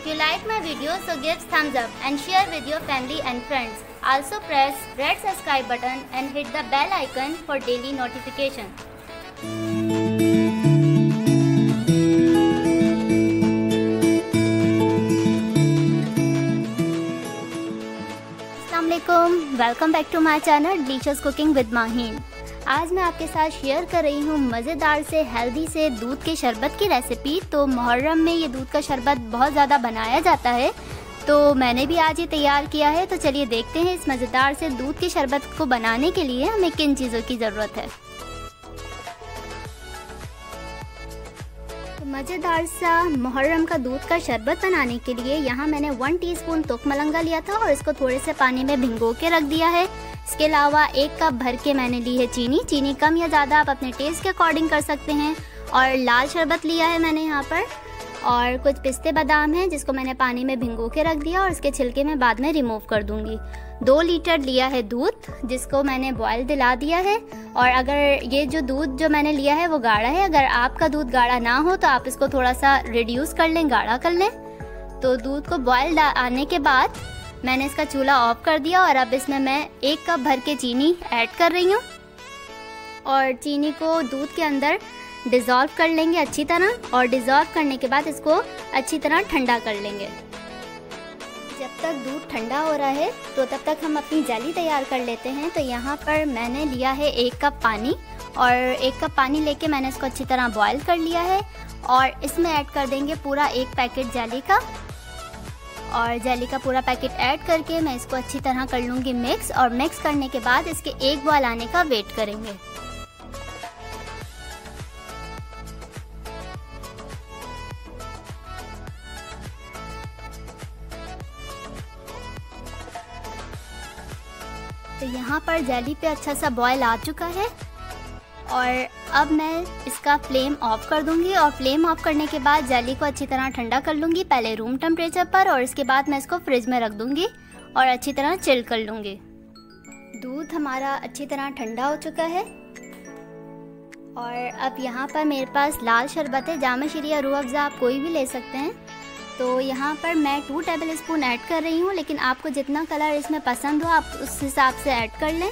If you like my video, so give thumbs up and share with your family and friends. Also press red subscribe button and hit the bell icon for daily notification. Assalamualaikum, welcome back to my channel Delicious Cooking with Mahin। आज मैं आपके साथ share कर रही हूँ मज़ेदार से healthy से दूध के शरबत की रेसिपी। तो मुहर्रम में ये दूध का शरबत बहुत ज़्यादा बनाया जाता है, तो मैंने भी आज ये तैयार किया है। तो चलिए देखते हैं इस मज़ेदार से दूध के शरबत को बनाने के लिए हमें किन चीज़ों की ज़रूरत है। तो मज़ेदार सा मुहर्रम का दूध का शरबत बनाने के लिए यहाँ मैंने 1 टीस्पून तुक मलंगा लिया था और इसको थोड़े से पानी में भिगो के रख दिया है। इसके अलावा 1 कप भर के मैंने ली है चीनी। चीनी कम या ज़्यादा आप अपने टेस्ट के अकॉर्डिंग कर सकते हैं। और लाल शरबत लिया है मैंने यहाँ पर, और कुछ पिस्ते बादाम हैं जिसको मैंने पानी में भिगो के रख दिया और इसके छिलके मैं बाद में रिमूव कर दूंगी। 2 लीटर लिया है दूध जिसको मैंने बॉयल दिला दिया है। और अगर ये जो दूध जो मैंने लिया है वो गाढ़ा है, अगर आपका दूध गाढ़ा ना हो तो आप इसको थोड़ा सा रिड्यूस कर लें, गाढ़ा कर लें। तो दूध को बॉयल आने के बाद मैंने इसका चूल्हा ऑफ कर दिया और अब इसमें मैं 1 कप भर के चीनी ऐड कर रही हूँ। और चीनी को दूध के अंदर डिज़ोल्व कर लेंगे अच्छी तरह, और डिज़ोल्व करने के बाद इसको अच्छी तरह ठंडा कर लेंगे। जब तक दूध ठंडा हो रहा है तो तब तक हम अपनी जेली तैयार कर लेते हैं। तो यहाँ पर मैंने लिया है 1 कप पानी, और 1 कप पानी लेके मैंने इसको अच्छी तरह बॉयल कर लिया है। और इसमें ऐड कर देंगे पूरा 1 पैकेट जेली का, और जेली का पूरा पैकेट ऐड करके मैं इसको अच्छी तरह कर लूँगी मिक्स। और मिक्स करने के बाद इसके 1 बॉयल आने का वेट करेंगे। तो यहाँ पर जेली पे अच्छा सा बॉयल आ चुका है, और अब मैं इसका फ्लेम ऑफ कर दूंगी। और फ्लेम ऑफ करने के बाद जेली को अच्छी तरह ठंडा कर लूँगी, पहले रूम टेम्परेचर पर, और इसके बाद मैं इसको फ्रिज में रख दूँगी और अच्छी तरह चिल कर लूँगी। दूध हमारा अच्छी तरह ठंडा हो चुका है, और अब यहाँ पर मेरे पास लाल शरबत है, जामा शीरी या रूह अफ़ज़ा आप कोई भी ले सकते हैं। तो यहाँ पर मैं 2 टेबल स्पून ऐड कर रही हूँ, लेकिन आपको जितना कलर इसमें पसंद हो आप उस हिसाब से ऐड कर लें।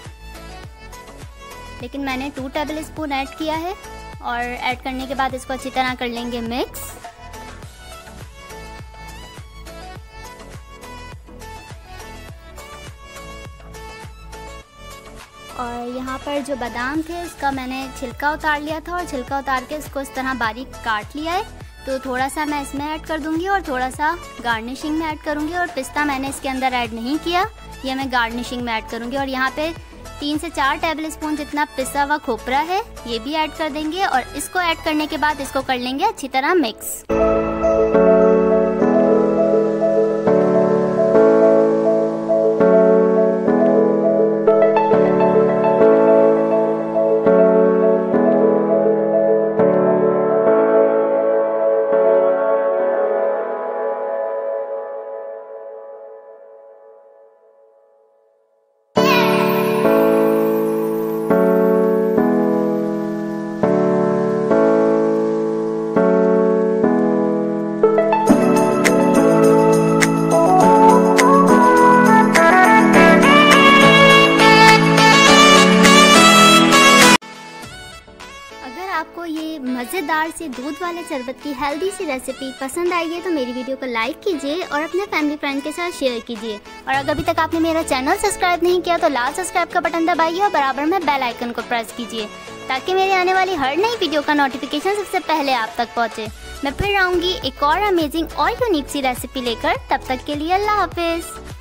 लेकिन मैंने 2 टेबल स्पून ऐड किया है, और ऐड करने के बाद इसको अच्छी तरह कर लेंगे मिक्स। और यहाँ पर जो बादाम थे उसका मैंने छिलका उतार लिया था, और छिलका उतार के इसको इस तरह बारीक काट लिया है। तो थोड़ा सा मैं इसमें ऐड कर दूंगी और थोड़ा सा गार्निशिंग में ऐड करूंगी। और पिस्ता मैंने इसके अंदर ऐड नहीं किया, ये मैं गार्निशिंग में ऐड करूंगी। और यहाँ पे 3 से 4 टेबल स्पून जितना पिसा हुआ खोपरा है ये भी ऐड कर देंगे, और इसको ऐड करने के बाद इसको कर लेंगे अच्छी तरह मिक्स। आपको ये मज़ेदार से दूध वाले शरबत की हेल्दी सी रेसिपी पसंद आई है तो मेरी वीडियो को लाइक कीजिए और अपने फैमिली फ्रेंड के साथ शेयर कीजिए। और अगर अभी तक आपने मेरा चैनल सब्सक्राइब नहीं किया तो लाल सब्सक्राइब का बटन दबाइए और बराबर में बेल आइकन को प्रेस कीजिए, ताकि मेरे आने वाली हर नई वीडियो का नोटिफिकेशन सबसे पहले आप तक पहुँचे। मैं फिर आऊँगी एक और अमेजिंग और यूनिक सी रेसिपी लेकर, तब तक के लिए अल्लाह हाफिज़।